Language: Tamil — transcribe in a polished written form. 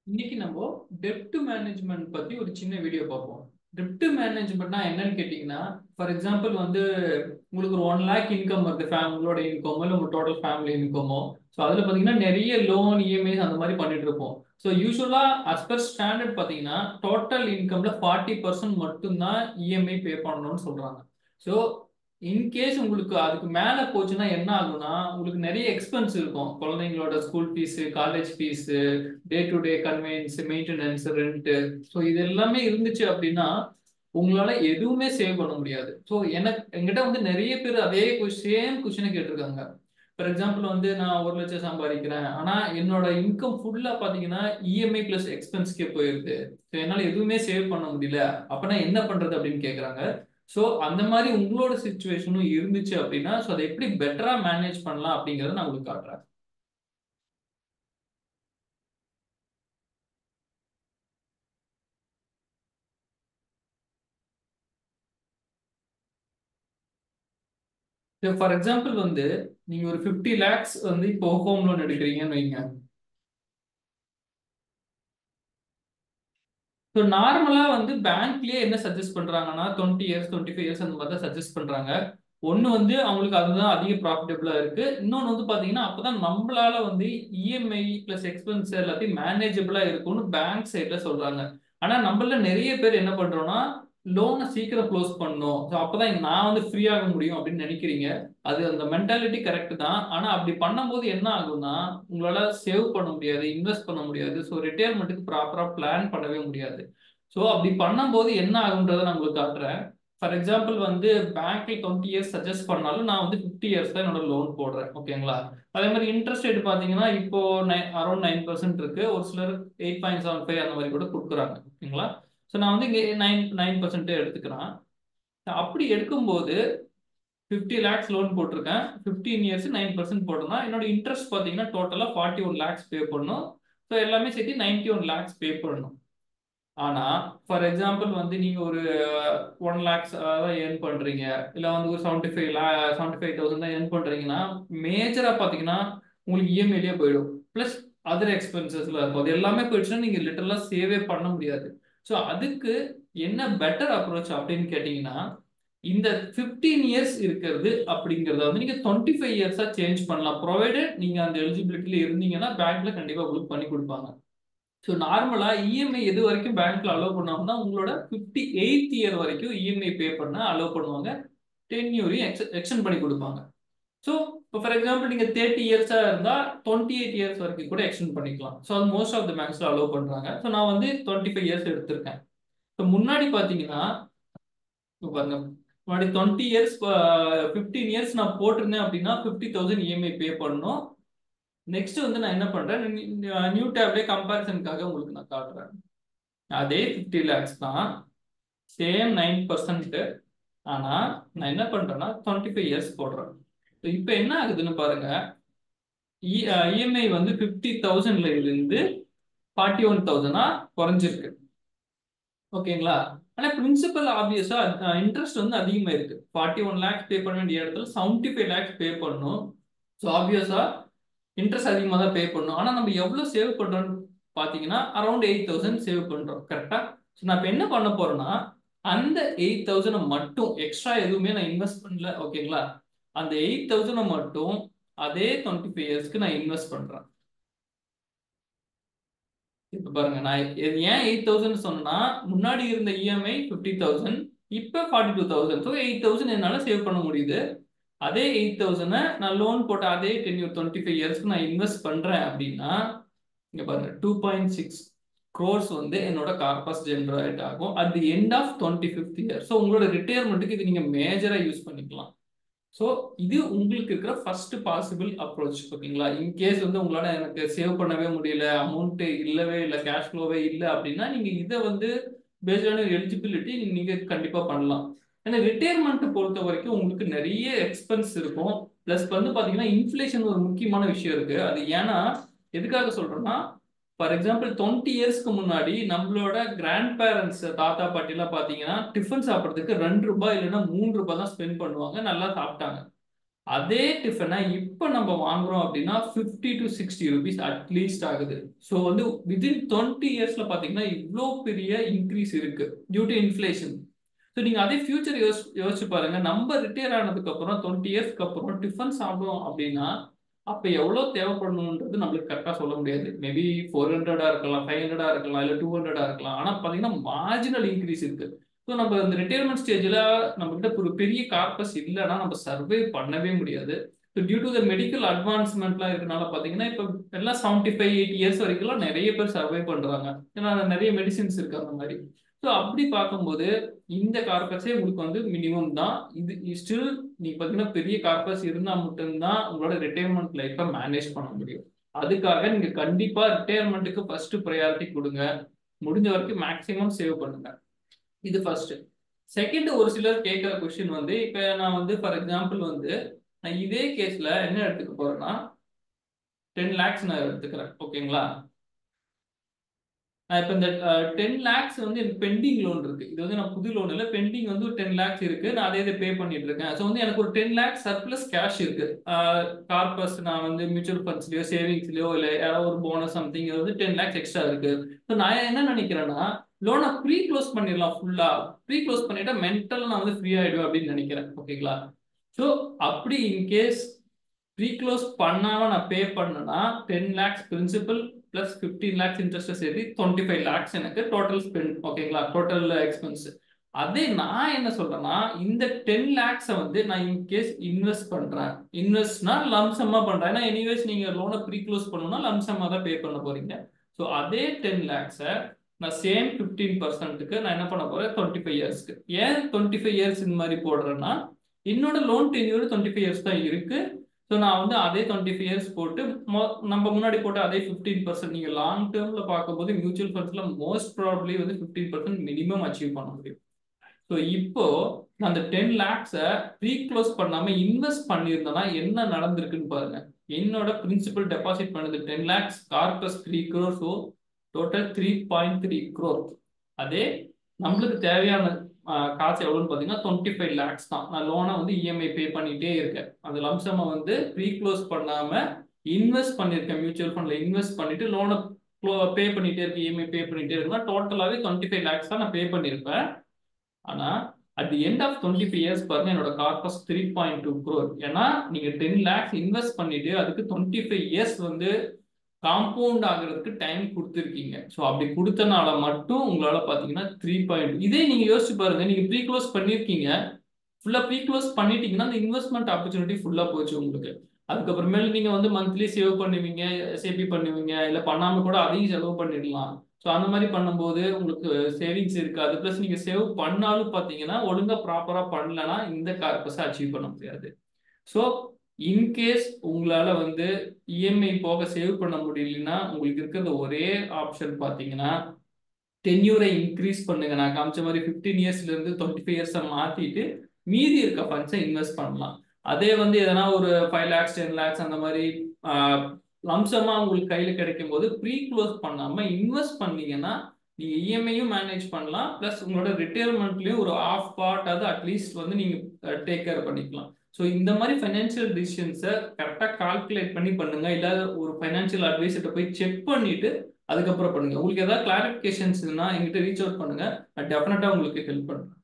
இன்னைக்கு நம்ம டெப்ட் மேனேஜ்மெண்ட் பத்தி ஒரு சின்ன வீடியோ பார்ப்போம். டெப்ட் மேனேஜ்மெண்ட்னா என்னன்னு கேட்டீங்கன்னா, ஃபார் எக்ஸாம்பிள் வந்து உங்களுக்கு ஒரு 1 லேக் இன்கம் வருது, உங்களோட இன்கமோ இல்லை உங்க டோட்டல் ஃபேமிலி இன்கமோ. ஸோ அதில் பார்த்தீங்கன்னா நிறைய லோன் இஎம்ஐஸ் அந்த மாதிரி பண்ணிட்டு இருப்போம். ஸோ யூஸ்வலாக அஸ் பர் ஸ்டாண்டர்ட் பார்த்தீங்கன்னா டோட்டல் இன்கம்ல 40% மட்டும்தான் இஎம்ஐ பே பண்ணணும்னு சொல்றாங்க. ஸோ இன்கேஸ் உங்களுக்கு அதுக்கு மேல போச்சுன்னா என்ன ஆகும்னா, உங்களுக்கு நிறைய எக்ஸ்பென்ஸ் இருக்கும். குழந்தைங்களோட school fees, college fees, day to day convenience, maintenance, rent. So இது எல்லாமே இருந்துச்சு அப்படின்னா உங்களால எதுவுமே சேவ் பண்ண முடியாது. ஸோ என்கிட்ட வந்து நிறைய பேர் அதே சேம் கொஸ்டினை கேட்டிருக்காங்க. ஃபார் எக்ஸாம்பிள் வந்து நான் 1 லட்சம் சம்பாதிக்கிறேன், ஆனா என்னோட இன்கம் ஃபுல்லா பாத்தீங்கன்னா இஎம்ஐ பிளஸ் எக்ஸ்பென்ஸ்க்கே போயிருது. ஸோ என்னால எதுவுமே சேவ் பண்ண முடியல, அப்பனா என்ன பண்றது அப்படின்னு கேக்குறாங்க. ஸோ அந்த மாதிரி உங்களோட சுச்சுவேஷனும் இருந்துச்சு அப்படின்னா ஸோ அதை எப்படி பெட்டரா மேனேஜ் பண்ணலாம் அப்படிங்கறத நான் உங்களுக்கு காட்டுறேன். ஃபார் எக்ஸாம்பிள் வந்து நீங்க ஒரு 50 lakhs வந்து இப்போ ஹோம் லோன் எடுக்கிறீங்கன்னு வைங்க. ஸோ நார்மலா வந்து பேங்க்லயே என்ன சஜஸ்ட் பண்றாங்கன்னா 20 இயர்ஸ் 25 இயர்ஸ் அந்த மாதிரி தான் சஜஸ்ட் பண்றாங்க. ஒன்னு வந்து அவங்களுக்கு அதுதான் அதிக ப்ராஃபிட்டபிளா இருக்கு. இன்னொன்னு வந்து பாத்தீங்கன்னா அப்பதான் நம்மளால வந்து இஎம்ஐ பிளஸ் எக்ஸ்பென்ஸ் எல்லாத்தையும் மேனேஜபிளா இருக்கும்னு பேங்க் சைட்ல சொல்றாங்க. ஆனா நம்மள நிறைய பேர் என்ன பண்றோம்னா லோனை சீக்கிரம் க்ளோஸ் பண்ணணும், ஸோ அப்பதான் நான் வந்து ஃப்ரீ ஆக முடியும் அப்படின்னு நினைக்கிறீங்க. அது அந்த மென்டாலிட்டி கரெக்ட் தான். ஆனா அப்படி பண்ணும்போது என்ன ஆகும்னா உங்களால சேவ் பண்ண முடியாது, இன்வெஸ்ட் பண்ண முடியாது, ஸோ ரிட்டையர்மெண்ட்டுக்கு ப்ராப்பரா பிளான் பண்ணவே முடியாது. ஸோ அப்படி பண்ணும்போது என்ன ஆகுன்றதை நான் உங்களுக்கு காட்டுறேன். ஃபார் எக்ஸாம்பிள் வந்து பேங்க்ல 20 இயர்ஸ் சஜஸ்ட் பண்ணாலும் நான் வந்து 50 இயர்ஸ் தான் என்னோட லோன் போடுறேன். ஓகேங்களா? அதே மாதிரி இன்ட்ரெஸ்ட் ரேட் பார்த்தீங்கன்னா இப்போ அரௌண்ட் 9% இருக்கு. ஒரு சிலர் 8.75 அந்த மாதிரி கூட கொடுக்குறாங்க. ஓகேங்களா? ஸோ நான் வந்து இங்கே 9% எடுத்துக்கிறேன். அப்படி எடுக்கும்போது 50 lakhs லோன் போட்டிருக்கேன். 15 இயர்ஸ் 9% போட்டோம்னா என்னோட இன்ட்ரெஸ்ட் பார்த்தீங்கன்னா டோட்டலாக 41 lakhs பே பண்ணணும். ஸோ எல்லாமே சேர்த்து 91 lakhs பே பண்ணணும். ஆனா ஃபார் எக்ஸாம்பிள் வந்து நீங்க ஒரு 1 lakhs தான் ஏர்ன் பண்றீங்க, இல்ல வந்து ஒரு 75,000 தான் ஏர்ன் பண்றீங்கன்னா மேஜரா பாத்தீங்கன்னா உங்களுக்கு இஎம்ஐலயே போயிடும். பிளஸ் அதர் எக்ஸ்பென்சஸ்ல இருக்கும். அது எல்லாமே போயிடுச்சுன்னா நீங்க லிட்டரலா சேவே பண்ண முடியாது. ஸோ அதுக்கு என்ன பெட்டர் அப்ரோச் அப்படின்னு கேட்டீங்கன்னா, இந்த 15 இயர்ஸ் இருக்கிறது அப்படிங்கறத வந்து நீங்க 25 இயர்ஸா சேஞ்ச் பண்ணலாம். ப்ரொவைடட் நீங்க அந்த எலிஜிபிலிட்டியில இருந்தீங்கன்னா பேங்க்ல கண்டிப்பா உங்களுக்கு பண்ணி கொடுப்பாங்க. ஸோ நார்மலா இஎம்ஐ எது வரைக்கும் பேங்க்ல அலோவ் பண்ணுவாங்கன்னா உங்களோட 58th இயர் வரைக்கும் இஎம்ஐ பே பண்ண அலோவ் பண்ணுவாங்க. 10 இயரையும் எக்ஸ்டெண்ட் பண்ணி கொடுப்பாங்க. ஸோ இப்போ ஃபார் எக்ஸாம்பிள் நீங்க 30 இயர்ஸா இருந்தா 28 இயர்ஸ் வரைக்கும் கூட எக்ஸ்டெண்ட் பண்ணிக்கலாம். ஸோ அது மோஸ்ட் ஆஃப் த பேங்க்ஸ்ல அலோவ் பண்றாங்க. ஸோ நான் வந்து 25 இயர்ஸ் எடுத்திருக்கேன். இப்போ முன்னாடி பாத்தீங்கன்னா இப்போ பாருங்க, முன்னாடி 20 இயர்ஸ் 15 இயர்ஸ் நான் போட்டிருந்தேன் அப்படின்னா 50,000 இஎம்ஐ பே பண்ணணும். நெக்ஸ்ட் வந்து நான் என்ன பண்றேன், நியூ டேப்லயே கம்பேரிசனுக்காக உங்களுக்கு நான் காட்டுறேன். அதே 50 lakhs தான், சேம் 9%. ஆனா நான் என்ன பண்றேன்னா 25 இயர்ஸ் போடுறேன். இப்போ என்ன ஆகுதுன்னு பாருங்க, இஎம்ஐ வந்து 50,000ல இருந்து 41,000 குறைஞ்சிருக்கு. ஓகேங்களா? ஆனா பிரின்சிபல் ஆப்வியஸா இன்ட்ரெஸ்ட் வந்து அதிகமா இருக்கு. 41 lakhs பே பண்ண வேண்டிய இடத்துல 75 lakhs பே பண்ணணும். ஸோ ஆப்வியஸா இன்ட்ரெஸ்ட் அதிகமாக தான் பே பண்ணணும். ஆனா நம்ம எவ்வளவு சேவ் பண்றோம்னு பாத்தீங்கன்னா அரௌண்ட் 8,000 சேவ் பண்றோம். கரெக்டா? ஸோ நான் இப்போ என்ன பண்ண போறேன்னா அந்த 8,000 மட்டும், எக்ஸ்ட்ரா எதுவுமே நான் இன்வெஸ்ட் பண்ணல. ஓகேங்களா? அந்த 8,000 மட்டும் அதே 25 இயர்ஸ்க்கு நான் இன்வெஸ்ட் பண்றேன். இப்ப பாருங்க, நான் ஏன் 8,000 சொன்னா முன்னாடி இருந்த இஎம்ஐ 50,000, இப்ப 42,000. ஸோ 8,000 என்னால சேவ் பண்ண முடியுது. அதே 8,000 நான் லோன் போட்ட அதே டென்யூர் 25 இயர்ஸ்க்கு நான் இன்வெஸ்ட் பண்றேன் அப்படின்னா இங்க பாருங்க 2.6 crores வந்து என்னோட கார்பஸ் ஜென்ரேட் ஆகும் at the end of 25th year. So உங்களோட ரிட்டையர்மெண்ட்டுக்கு இது நீங்க மேஜரா யூஸ் பண்ணிக்கலாம். ஸோ இது உங்களுக்கு இருக்கிற ஃபர்ஸ்ட் பாசிபிள் அப்ரோச். ஓகேங்களா? இன்கேஸ் வந்து உங்களால எனக்கு சேவ் பண்ணவே முடியல, அமௌண்ட் இல்லவே இல்லை, கேஷ் ஃப்ளோவே இல்லை அப்படின்னா நீங்க இதை வந்து பேஸ்டான எலிஜிபிலிட்டி நீங்க கண்டிப்பா பண்ணலாம். ஏன்னா ரிட்டையர்மெண்ட் பொறுத்த வரைக்கும் உங்களுக்கு நிறைய எக்ஸ்பென்ஸ் இருக்கும். பிளஸ் வந்து பாத்தீங்கன்னா இன்ஃபிளேஷன் ஒரு முக்கியமான விஷயம் இருக்கு. அது ஏன்னா எதுக்காக சொல்றேன்னா, ஃபார் எக்ஸாம்பிள் 20 இயர்ஸ்க்கு முன்னாடி நம்மளோட கிராண்ட் பேரண்ட்ஸ், தாத்தா பாட்டி எல்லாம் பாத்தீங்கன்னா டிஃபன் சாப்பிட்றதுக்கு 2 ரூபாய் இல்லைன்னா 3 ரூபாய் தான் ஸ்பெண்ட் பண்ணுவாங்க, நல்லா சாப்பிட்டாங்க. அதே டிஃபனை இப்போ நம்ம வாங்குறோம் அப்படின்னா 50 to 60 rupees அட்லீஸ்ட் ஆகுது. ஸோ வந்து வித்தின் 20 இயர்ஸ்ல பார்த்தீங்கன்னா இவ்வளோ பெரிய இன்க்ரீஸ் இருக்கு டியூ டு இன்ஃப்ளேஷன். ஸோ நீங்க அதே ஃபியூச்சர் யோசிச்சு பாருங்க. நம்ம ரிட்டையர் ஆனதுக்கு அப்புறம் 20 இயர்ஸ்க்கு அப்புறம் டிஃபன் சாப்பிடுவோம் அப்படின்னா அப்ப எவ்வளவு தேவைப்படணுன்றது நம்மளுக்கு கரெக்டா சொல்ல முடியாது. மேபி 400 இருக்கலாம், 500 இருக்கலாம், இல்ல 200 இருக்கலாம். ஆனா பாத்தீங்கன்னா மார்ஜினல் இன்க்ரீஸ் இருக்கு. ஸோ நம்ம இந்த ரிட்டையர்மெண்ட் ஸ்டேஜ்ல நம்ம கிட்ட ஒரு பெரிய கார்பஸ் இல்லைன்னா நம்ம சர்வே பண்ணவே முடியாது. So due to the medical அட்வான்ஸ்மெண்ட்லாம் இருக்கனால பாத்தீங்கன்னா இப்ப எல்லாம் 75, 80 இயர்ஸ் வரைக்கும் நிறைய பேர் சர்வே பண்றாங்க. ஏன்னா நிறைய மெடிசின்ஸ் இருக்கு அந்த மாதிரி. ஸோ அப்படி பார்க்கும்போது இந்த கார்பஸே உங்களுக்கு வந்து மினிமம் தான். இது ஸ்டில் நீங்க பாத்தீங்கன்னா பெரிய கார்பஸ் இருந்தா மட்டும்தான் உங்களோட ரிட்டையர்மெண்ட் லைஃப்பை மேனேஜ் பண்ண முடியும். அதுக்காக நீங்க கண்டிப்பா ரிட்டையர்மெண்ட்டுக்கு ஃபர்ஸ்ட் ப்ரையாரிட்டி கொடுங்க. முடிஞ்ச வரைக்கும் மேக்ஸிமம் சேவ் பண்ணுங்க. இது ஃபர்ஸ்ட். செகண்ட், ஒரு சிலர் கேட்கிற கொஸ்டின் வந்து இப்ப நான் வந்து ஃபார் எக்ஸாம்பிள் வந்து நான் இதே கேஸ்ல என்ன எடுத்துக்க போறேன்னா 10 lakhs நான் எடுத்துக்கிறேன். ஓகேங்களா? இப்போ இந்த 10 lakhs வந்து எனக்கு பெண்டிங் லோன் இருக்கு. இது வந்து நான் புது லோன் இல்லை, பெண்டிங் வந்து ஒரு 10 lakhs இருக்கு. நான் அதே இதை பே பண்ணிட்டு இருக்கேன். ஸோ வந்து எனக்கு ஒரு 10 lakhs சர்ப்ளஸ் கேஷ் இருக்கு. கார்பஸ் நான் வந்து மியூச்சுவல் ஃபண்ட்ஸ்லயோ சேவிங்ஸ்லயோ இல்லை யாரோ ஒரு போனஸ் சம்திங் வந்து 10 lakhs எக்ஸ்ட்ரா இருக்கு. ஸோ நான் என்ன நினைக்கிறேன்னா லோனை ப்ரீ க்ளோஸ் பண்ணிடலாம். ஃபுல்லா ப்ரீ க்ளோஸ் பண்ணிட்டா மென்டல் நான் வந்து ஃப்ரீ ஆயிடுவேன் அப்படின்னு நினைக்கிறேன். ஓகேங்களா? ஸோ அப்படி இன்கேஸ் ப்ரீக்ளோஸ் பண்ணாம நான் பே பண்ணனா 10 lakhs principal plus 15 lakhs interest சேர்த்து 25 lakhs எனக்கு டோட்டல் ஸ்பெண்ட். ஓகேங்களா? Total expense. அதே நான் என்ன சொல்றேன்னா இந்த 10 lakhs வந்து நான் இன்கேஸ் இன்வெஸ்ட் பண்றேன். இன்வெஸ்ட்னா லம்சமா பண்றேன். ஏன்னா எனிவேஸ் நீங்க லோனை ப்ரீக்ளோஸ் பண்ணணும்னா லம்சமா தான் பே பண்ண போறீங்க. ஸோ அதே 10 lakhs நான் சேம் 15%க்கு நான் என்ன பண்ண போறேன் 25 இயர்ஸ்க்கு. ஏன் 25 இயர்ஸ் இந்த மாதிரி போடுறேன்னா என்னோட லோன் டென்யூர் 25 இயர்ஸ் தான் இருக்கு. ஸோ நான் வந்து அதே 25 இயர்ஸ் போட்டு நம்ம முன்னாடி போட்டு அதே 15% நீங்கள் லாங் டேர்மில் பார்க்கும்போது மியூச்சுவல் ஃபண்ட்ஸில் மோஸ்ட் ப்ராபப்ளி வந்து 15% மினிமம் அச்சீவ் பண்ண முடியும். ஸோ இப்போ நான் அந்த 10 lakhs க்ளோஸ் பண்ணாமல் இன்வெஸ்ட் பண்ணியிருந்தேன்னா என்ன நடந்திருக்குன்னு பாருங்க. என்னோட பிரின்சிபல் டெபாசிட் பண்ணது 10 lakhs, corpus 3 crore, so total 3.3 crore. அதே நம்மளுக்கு தேவையான காசு எவ்வளோன்னு பார்த்தீங்கன்னா 25 lakhs தான். நான் லோனை வந்து இஎம்ஐ பே பண்ணிட்டே இருக்கேன். அந்த லம்சமை வந்து ப்ரீ க்ளோஸ் பண்ணாம இன்வெஸ்ட் பண்ணியிருக்கேன். மியூச்சுவல் ஃபண்ட்ல இன்வெஸ்ட் பண்ணிட்டு லோனை பே பண்ணிட்டே இருக்கேன். இஎம்ஐ பே பண்ணிட்டே இருக்கேன். டோட்டலாகவே 25 lakhs தான் நான் பே பண்ணியிருப்பேன். ஆனா at the end of 25 years பாருங்க என்னோட கார்பஸ் 3.2 crore. ஏன்னா நீங்க 10 lakhs இன்வெஸ்ட் பண்ணிட்டு அதுக்கு 25 இயர்ஸ் வந்து காம்பவுண்ட் ஆகிறதுக்கு டைம் கொடுத்துருக்கீங்க. ஸோ அப்படி கொடுத்தனால மட்டும் உங்களால பார்த்தீங்கன்னா 3. இதே நீங்க யோசிச்சு பாருங்க. நீங்க ப்ரீ க்ளோஸ் பண்ணிருக்கீங்க, ஃபுல்லா ப்ரீ க்ளோஸ் பண்ணிட்டீங்கன்னா அந்த இன்வெஸ்ட்மெண்ட் ஆப்பர்ச்சுனிட்டி ஃபுல்லா போச்சு உங்களுக்கு. அதுக்கப்புறமேல நீங்க வந்து மந்த்லி சேவ் பண்ணுவீங்க, எஸ்ஐபி பண்ணுவீங்க, இல்லை பண்ணாம கூட அதையும் செலவு பண்ணிடலாம். ஸோ அந்த மாதிரி பண்ணும்போது உங்களுக்கு சேவிங்ஸ் இருக்காது. ப்ளஸ் நீங்க சேவ் பண்ணாலும் பார்த்தீங்கன்னா ஒழுங்கா ப்ராப்பரா பண்ணலன்னா இந்த கார்பஸை அச்சீவ் பண்ண முடியாது. ஸோ இன்கேஸ் உங்களால வந்து இஎம்ஐ போக சேவ் பண்ண முடியலன்னா உங்களுக்கு இருக்கிறது ஒரே ஆப்ஷன் பார்த்தீங்கன்னா டென்யூரை இன்க்ரீஸ் பண்ணுங்க. நான் காமிச்ச மாதிரி 15 இயர்ஸ்ல இருந்து 25 இயர்ஸை மாத்திட்டு மீதி இருக்க ஃபண்ட்ஸை இன்வெஸ்ட் பண்ணலாம். அதே வந்து எதனா ஒரு 5 lakhs 10 lakhs அந்த மாதிரி லம்சமா உங்களுக்கு கையில கிடைக்கும் போது ப்ரீ க்ளோஸ் பண்ணாம இன்வெஸ்ட் பண்ணீங்கன்னா நீங்க இஎம்ஐயும் மேனேஜ் பண்ணலாம். பிளஸ் உங்களோட ரிட்டையர்மெண்ட்லயும் ஒரு ஆஃப் பார்ட் அது அட்லீஸ்ட் வந்து நீங்க டேக் கேர் பண்ணிக்கலாம். ஸோ இந்த மாதிரி ஃபைனான்சியல் டிசிஷன்ஸை கரெக்டாக கால்குலேட் பண்ணி பண்ணுங்க. இல்லை ஒரு ஃபைனான்சியல் அட்வைசர்கிட்ட போய் செக் பண்ணிட்டு அதுக்கப்புறம் பண்ணுங்க. உங்களுக்கு ஏதாவது கிளாரிஃபிகேஷன்ஸ் இருந்தால் எங்கிட்ட ரீச் அவுட் பண்ணுங்க. நான் டெஃபினட்டா உங்களுக்கு ஹெல்ப் பண்ணுறேன்.